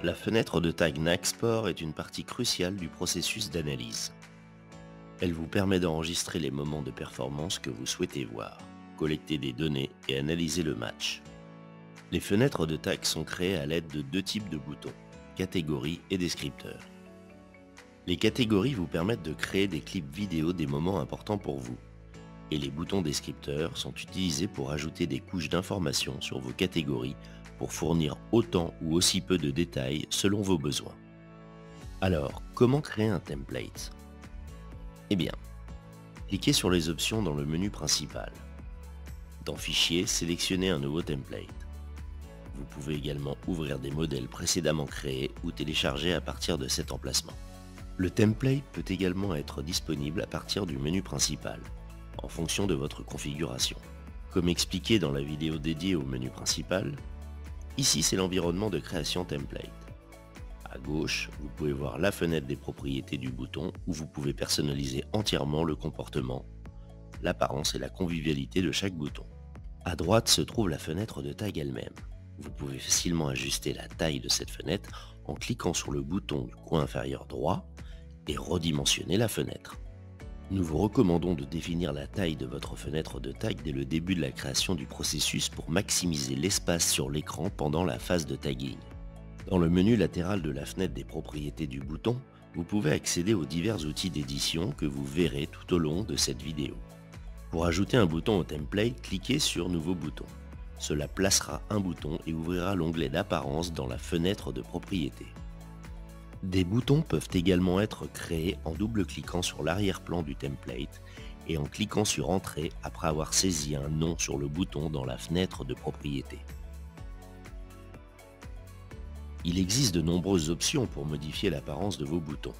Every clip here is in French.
La fenêtre de tag Naxport est une partie cruciale du processus d'analyse. Elle vous permet d'enregistrer les moments de performance que vous souhaitez voir, collecter des données et analyser le match. Les fenêtres de tag sont créées à l'aide de deux types de boutons, catégories et descripteurs. Les catégories vous permettent de créer des clips vidéo des moments importants pour vous, et les boutons descripteurs sont utilisés pour ajouter des couches d'informations sur vos catégories pour fournir autant ou aussi peu de détails selon vos besoins. Alors, comment créer un template? Eh bien, cliquez sur les options dans le menu principal. Dans Fichier, sélectionnez un nouveau template. Vous pouvez également ouvrir des modèles précédemment créés ou télécharger à partir de cet emplacement. Le template peut également être disponible à partir du menu principal, en fonction de votre configuration. Comme expliqué dans la vidéo dédiée au menu principal, ici c'est l'environnement de création template. À gauche, vous pouvez voir la fenêtre des propriétés du bouton où vous pouvez personnaliser entièrement le comportement, l'apparence et la convivialité de chaque bouton. À droite se trouve la fenêtre de tag elle-même. Vous pouvez facilement ajuster la taille de cette fenêtre en cliquant sur le bouton du coin inférieur droit et redimensionner la fenêtre. Nous vous recommandons de définir la taille de votre fenêtre de tag dès le début de la création du processus pour maximiser l'espace sur l'écran pendant la phase de tagging. Dans le menu latéral de la fenêtre des propriétés du bouton, vous pouvez accéder aux divers outils d'édition que vous verrez tout au long de cette vidéo. Pour ajouter un bouton au template, cliquez sur Nouveau bouton. Cela placera un bouton et ouvrira l'onglet d'apparence dans la fenêtre de propriétés. Des boutons peuvent également être créés en double-cliquant sur l'arrière-plan du template et en cliquant sur Entrée après avoir saisi un nom sur le bouton dans la fenêtre de propriété. Il existe de nombreuses options pour modifier l'apparence de vos boutons.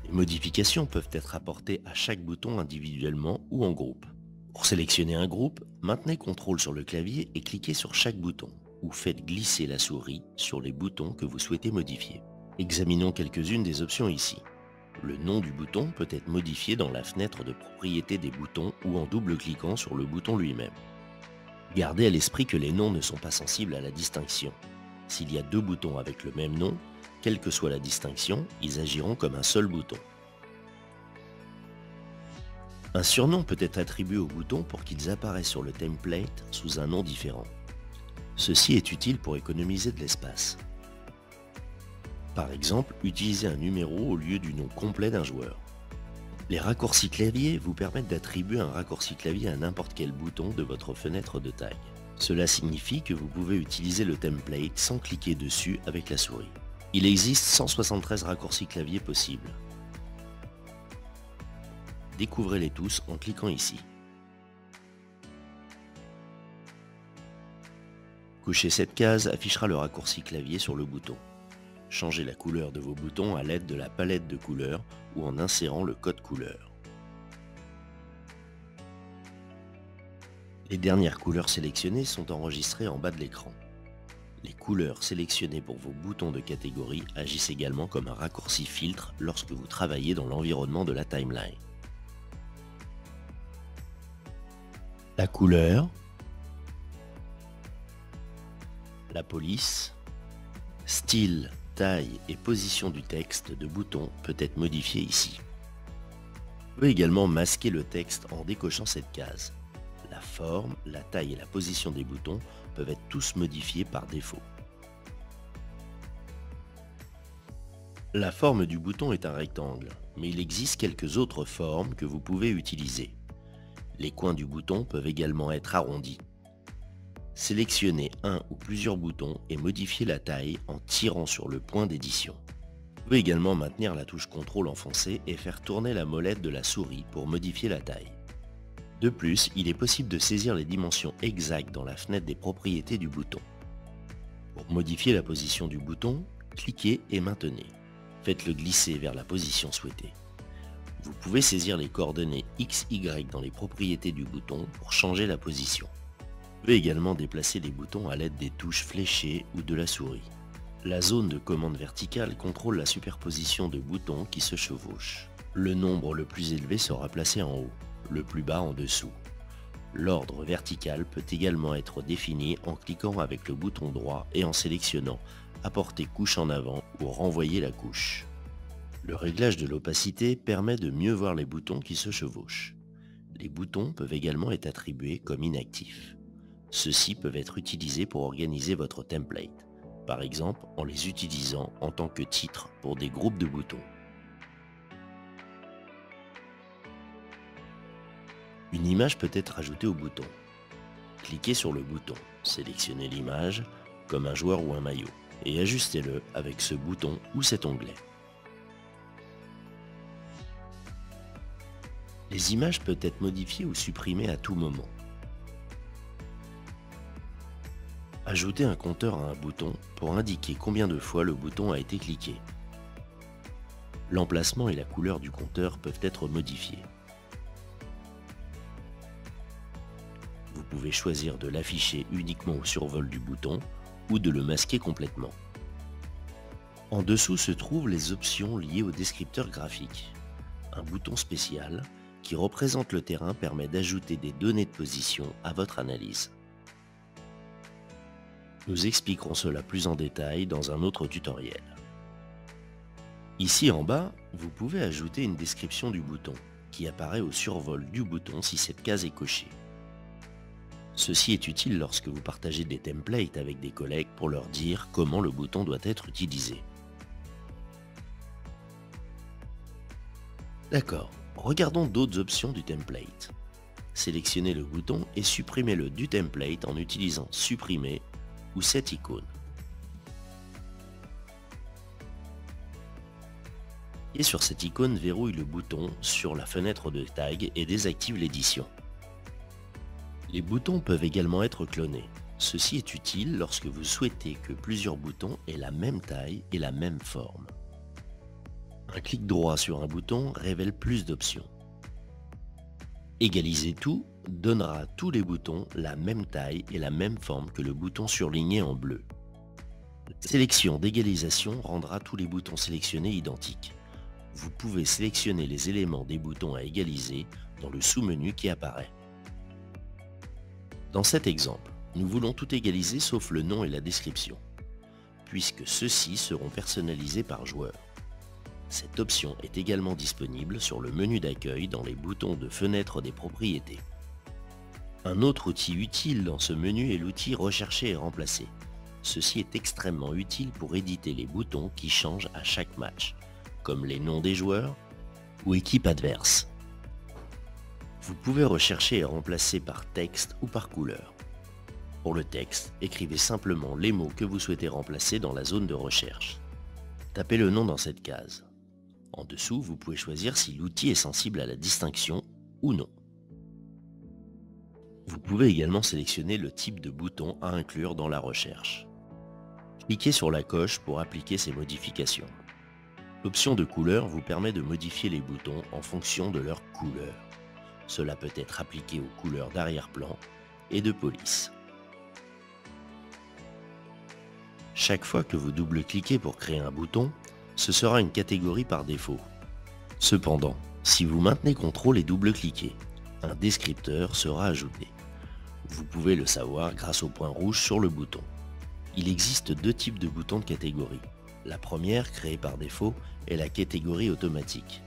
Les modifications peuvent être apportées à chaque bouton individuellement ou en groupe. Pour sélectionner un groupe, maintenez CTRL sur le clavier et cliquez sur chaque bouton, ou faites glisser la souris sur les boutons que vous souhaitez modifier. Examinons quelques-unes des options ici. Le nom du bouton peut être modifié dans la fenêtre de propriété des boutons ou en double-cliquant sur le bouton lui-même. Gardez à l'esprit que les noms ne sont pas sensibles à la distinction. S'il y a deux boutons avec le même nom, quelle que soit la distinction, ils agiront comme un seul bouton. Un surnom peut être attribué aux boutons pour qu'ils apparaissent sur le template sous un nom différent. Ceci est utile pour économiser de l'espace. Par exemple, utilisez un numéro au lieu du nom complet d'un joueur. Les raccourcis clavier vous permettent d'attribuer un raccourci clavier à n'importe quel bouton de votre fenêtre de tag. Cela signifie que vous pouvez utiliser le template sans cliquer dessus avec la souris. Il existe 173 raccourcis clavier possibles. Découvrez-les tous en cliquant ici. Cocher cette case affichera le raccourci clavier sur le bouton. Changez la couleur de vos boutons à l'aide de la palette de couleurs ou en insérant le code couleur. Les dernières couleurs sélectionnées sont enregistrées en bas de l'écran. Les couleurs sélectionnées pour vos boutons de catégorie agissent également comme un raccourci filtre lorsque vous travaillez dans l'environnement de la timeline. La couleur, la police, style, taille et position du texte de bouton peut être modifié ici. Vous pouvez également masquer le texte en décochant cette case. La forme, la taille et la position des boutons peuvent être tous modifiés par défaut. La forme du bouton est un rectangle, mais il existe quelques autres formes que vous pouvez utiliser. Les coins du bouton peuvent également être arrondis. Sélectionnez un ou plusieurs boutons et modifiez la taille en tirant sur le point d'édition. Vous pouvez également maintenir la touche CTRL enfoncée et faire tourner la molette de la souris pour modifier la taille. De plus, il est possible de saisir les dimensions exactes dans la fenêtre des propriétés du bouton. Pour modifier la position du bouton, cliquez et maintenez. Faites-le glisser vers la position souhaitée. Vous pouvez saisir les coordonnées X, Y dans les propriétés du bouton pour changer la position. Vous pouvez également déplacer les boutons à l'aide des touches fléchées ou de la souris. La zone de commande verticale contrôle la superposition de boutons qui se chevauchent. Le nombre le plus élevé sera placé en haut, le plus bas en dessous. L'ordre vertical peut également être défini en cliquant avec le bouton droit et en sélectionnant Apporter couche en avant ou renvoyer la couche. Le réglage de l'opacité permet de mieux voir les boutons qui se chevauchent. Les boutons peuvent également être attribués comme inactifs. Ceux-ci peuvent être utilisés pour organiser votre template, par exemple en les utilisant en tant que titre pour des groupes de boutons. Une image peut être ajoutée au bouton. Cliquez sur le bouton, sélectionnez l'image, comme un joueur ou un maillot, et ajustez-le avec ce bouton ou cet onglet. Les images peuvent être modifiées ou supprimées à tout moment. Ajoutez un compteur à un bouton pour indiquer combien de fois le bouton a été cliqué. L'emplacement et la couleur du compteur peuvent être modifiés. Vous pouvez choisir de l'afficher uniquement au survol du bouton ou de le masquer complètement. En dessous se trouvent les options liées au descripteur graphique. Un bouton spécial qui représente le terrain permet d'ajouter des données de position à votre analyse. Nous expliquerons cela plus en détail dans un autre tutoriel. Ici en bas, vous pouvez ajouter une description du bouton qui apparaît au survol du bouton si cette case est cochée. Ceci est utile lorsque vous partagez des templates avec des collègues pour leur dire comment le bouton doit être utilisé. D'accord, regardons d'autres options du template. Sélectionnez le bouton et supprimez-le du template en utilisant Supprimer ou cette icône. Et sur cette icône, verrouille le bouton sur la fenêtre de tag et désactive l'édition. Les boutons peuvent également être clonés. Ceci est utile lorsque vous souhaitez que plusieurs boutons aient la même taille et la même forme. Un clic droit sur un bouton révèle plus d'options. Égaliser tout donnera à tous les boutons la même taille et la même forme que le bouton surligné en bleu. La sélection d'égalisation rendra tous les boutons sélectionnés identiques. Vous pouvez sélectionner les éléments des boutons à égaliser dans le sous-menu qui apparaît. Dans cet exemple, nous voulons tout égaliser sauf le nom et la description, puisque ceux-ci seront personnalisés par joueur. Cette option est également disponible sur le menu d'accueil dans les boutons de fenêtre des propriétés. Un autre outil utile dans ce menu est l'outil Rechercher et remplacer. Ceci est extrêmement utile pour éditer les boutons qui changent à chaque match, comme les noms des joueurs ou équipes adverses. Vous pouvez rechercher et remplacer par texte ou par couleur. Pour le texte, écrivez simplement les mots que vous souhaitez remplacer dans la zone de recherche. Tapez le nom dans cette case. En dessous, vous pouvez choisir si l'outil est sensible à la distinction ou non. Vous pouvez également sélectionner le type de bouton à inclure dans la recherche. Cliquez sur la coche pour appliquer ces modifications. L'option de couleur vous permet de modifier les boutons en fonction de leur couleur. Cela peut être appliqué aux couleurs d'arrière-plan et de police. Chaque fois que vous double-cliquez pour créer un bouton, ce sera une catégorie par défaut. Cependant, si vous maintenez CTRL et double-cliquez, un descripteur sera ajouté. Vous pouvez le savoir grâce au point rouge sur le bouton. Il existe deux types de boutons de catégorie. La première, créée par défaut, est la catégorie automatique.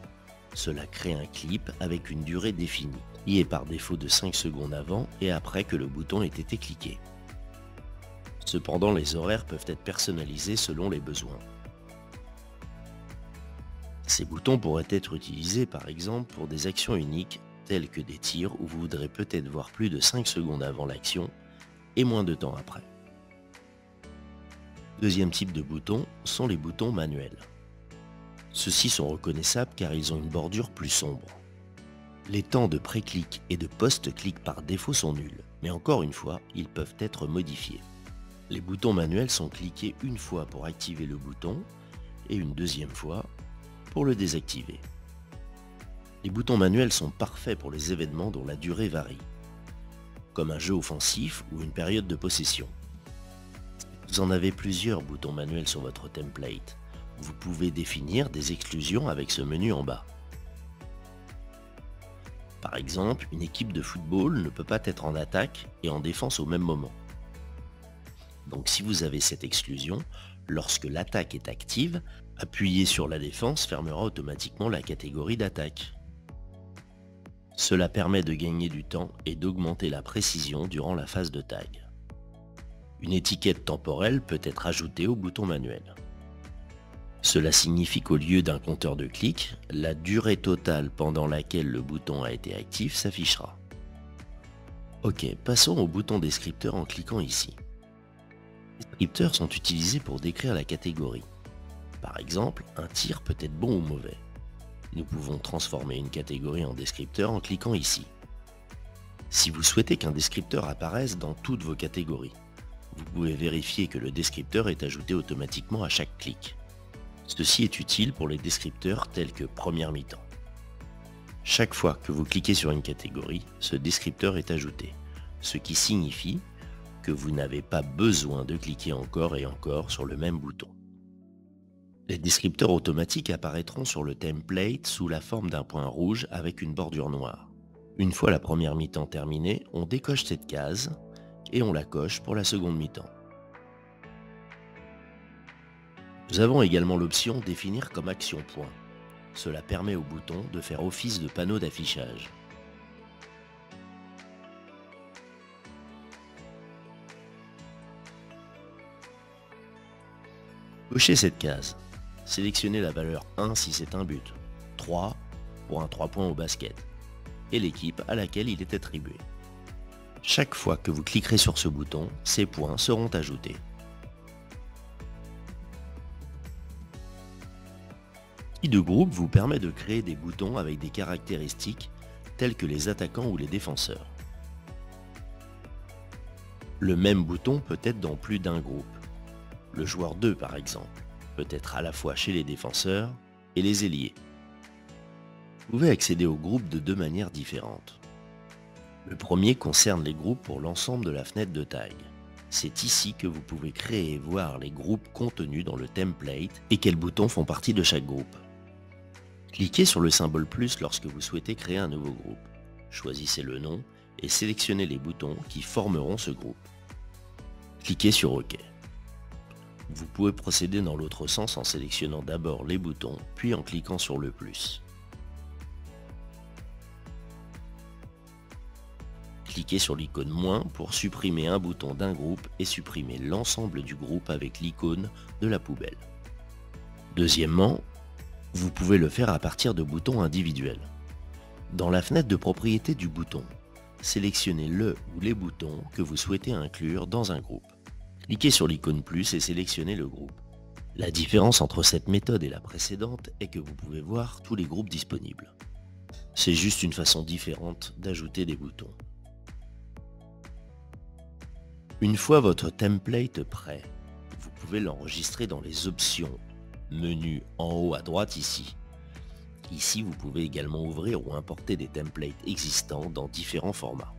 Cela crée un clip avec une durée définie, qui est par défaut de 5 secondes avant et après que le bouton ait été cliqué. Cependant, les horaires peuvent être personnalisés selon les besoins. Ces boutons pourraient être utilisés par exemple pour des actions uniques telles que des tirs où vous voudrez peut-être voir plus de 5 secondes avant l'action et moins de temps après. Deuxième type de boutons sont les boutons manuels. Ceux-ci sont reconnaissables car ils ont une bordure plus sombre. Les temps de pré-clic et de post-clic par défaut sont nuls, mais encore une fois, ils peuvent être modifiés. Les boutons manuels sont cliqués une fois pour activer le bouton et une deuxième fois pour le désactiver. Les boutons manuels sont parfaits pour les événements dont la durée varie, comme un jeu offensif ou une période de possession. Vous en avez plusieurs boutons manuels sur votre template. Vous pouvez définir des exclusions avec ce menu en bas. Par exemple, une équipe de football ne peut pas être en attaque et en défense au même moment. Donc si vous avez cette exclusion, lorsque l'attaque est active, appuyer sur la défense fermera automatiquement la catégorie d'attaque. Cela permet de gagner du temps et d'augmenter la précision durant la phase de tag. Une étiquette temporelle peut être ajoutée au bouton manuel. Cela signifie qu'au lieu d'un compteur de clics, la durée totale pendant laquelle le bouton a été actif s'affichera. Ok, passons au bouton descripteur en cliquant ici. Les descripteurs sont utilisés pour décrire la catégorie. Par exemple, un tir peut être bon ou mauvais. Nous pouvons transformer une catégorie en descripteur en cliquant ici. Si vous souhaitez qu'un descripteur apparaisse dans toutes vos catégories, vous pouvez vérifier que le descripteur est ajouté automatiquement à chaque clic. Ceci est utile pour les descripteurs tels que première mi-temps. Chaque fois que vous cliquez sur une catégorie, ce descripteur est ajouté, ce qui signifie que vous n'avez pas besoin de cliquer encore et encore sur le même bouton. Les descripteurs automatiques apparaîtront sur le template sous la forme d'un point rouge avec une bordure noire. Une fois la première mi-temps terminée, on décoche cette case et on la coche pour la seconde mi-temps. Nous avons également l'option définir comme action point. Cela permet au bouton de faire office de panneau d'affichage. Cochez cette case. Sélectionnez la valeur 1 si c'est un but, 3 pour un 3 points au basket, et l'équipe à laquelle il est attribué. Chaque fois que vous cliquerez sur ce bouton, ces points seront ajoutés. L'outil de groupe vous permet de créer des boutons avec des caractéristiques telles que les attaquants ou les défenseurs. Le même bouton peut être dans plus d'un groupe. Le joueur 2 par exemple peut être à la fois chez les défenseurs et les ailiers. Vous pouvez accéder aux groupes de deux manières différentes. Le premier concerne les groupes pour l'ensemble de la fenêtre de tag. C'est ici que vous pouvez créer et voir les groupes contenus dans le template et quels boutons font partie de chaque groupe. Cliquez sur le symbole plus lorsque vous souhaitez créer un nouveau groupe. Choisissez le nom et sélectionnez les boutons qui formeront ce groupe. Cliquez sur OK. Vous pouvez procéder dans l'autre sens en sélectionnant d'abord les boutons, puis en cliquant sur le plus. Cliquez sur l'icône moins pour supprimer un bouton d'un groupe et supprimer l'ensemble du groupe avec l'icône de la poubelle. Deuxièmement, vous pouvez le faire à partir de boutons individuels. Dans la fenêtre de propriété du bouton, sélectionnez le ou les boutons que vous souhaitez inclure dans un groupe. Cliquez sur l'icône plus et sélectionnez le groupe. La différence entre cette méthode et la précédente est que vous pouvez voir tous les groupes disponibles. C'est juste une façon différente d'ajouter des boutons. Une fois votre template prêt, vous pouvez l'enregistrer dans les options, menu en haut à droite ici. Ici, vous pouvez également ouvrir ou importer des templates existants dans différents formats.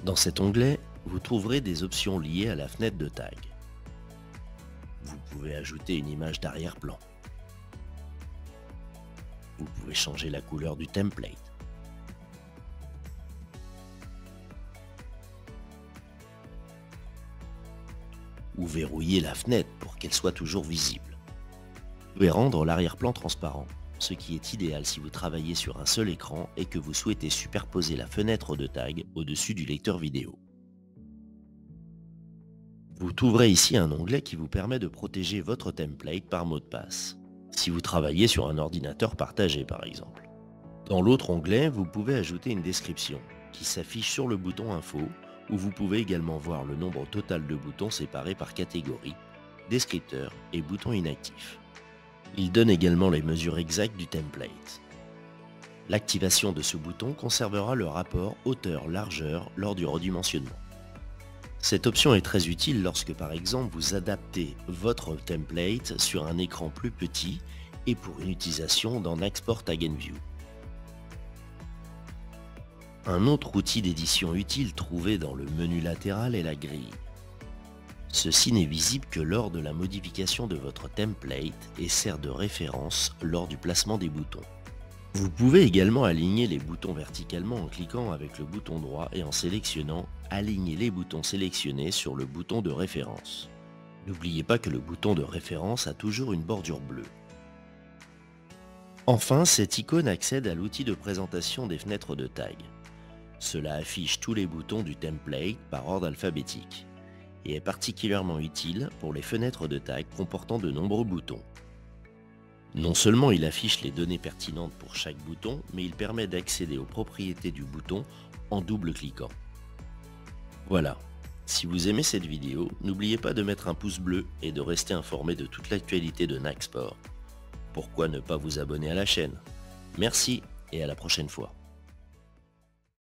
Dans cet onglet, vous trouverez des options liées à la fenêtre de tag. Vous pouvez ajouter une image d'arrière-plan. Vous pouvez changer la couleur du template. Ou verrouiller la fenêtre pour qu'elle soit toujours visible. Vous pouvez rendre l'arrière-plan transparent, ce qui est idéal si vous travaillez sur un seul écran et que vous souhaitez superposer la fenêtre de tag au-dessus du lecteur vidéo. Vous trouverez ici un onglet qui vous permet de protéger votre template par mot de passe, si vous travaillez sur un ordinateur partagé par exemple. Dans l'autre onglet, vous pouvez ajouter une description qui s'affiche sur le bouton Info, où vous pouvez également voir le nombre total de boutons séparés par catégorie, descripteur et bouton inactif. Il donne également les mesures exactes du template. L'activation de ce bouton conservera le rapport hauteur-largeur lors du redimensionnement. Cette option est très utile lorsque par exemple vous adaptez votre template sur un écran plus petit et pour une utilisation dans Export Tag and View. Un autre outil d'édition utile trouvé dans le menu latéral est la grille. Ceci n'est visible que lors de la modification de votre template et sert de référence lors du placement des boutons. Vous pouvez également aligner les boutons verticalement en cliquant avec le bouton droit et en sélectionnant « Aligner les boutons sélectionnés sur le bouton de référence ». N'oubliez pas que le bouton de référence a toujours une bordure bleue. Enfin, cette icône accède à l'outil de présentation des fenêtres de tag. Cela affiche tous les boutons du template par ordre alphabétique et est particulièrement utile pour les fenêtres de tag comportant de nombreux boutons. Non seulement il affiche les données pertinentes pour chaque bouton, mais il permet d'accéder aux propriétés du bouton en double-cliquant. Voilà, si vous aimez cette vidéo, n'oubliez pas de mettre un pouce bleu et de rester informé de toute l'actualité de Naxport. Pourquoi ne pas vous abonner à la chaîne? Merci et à la prochaine fois.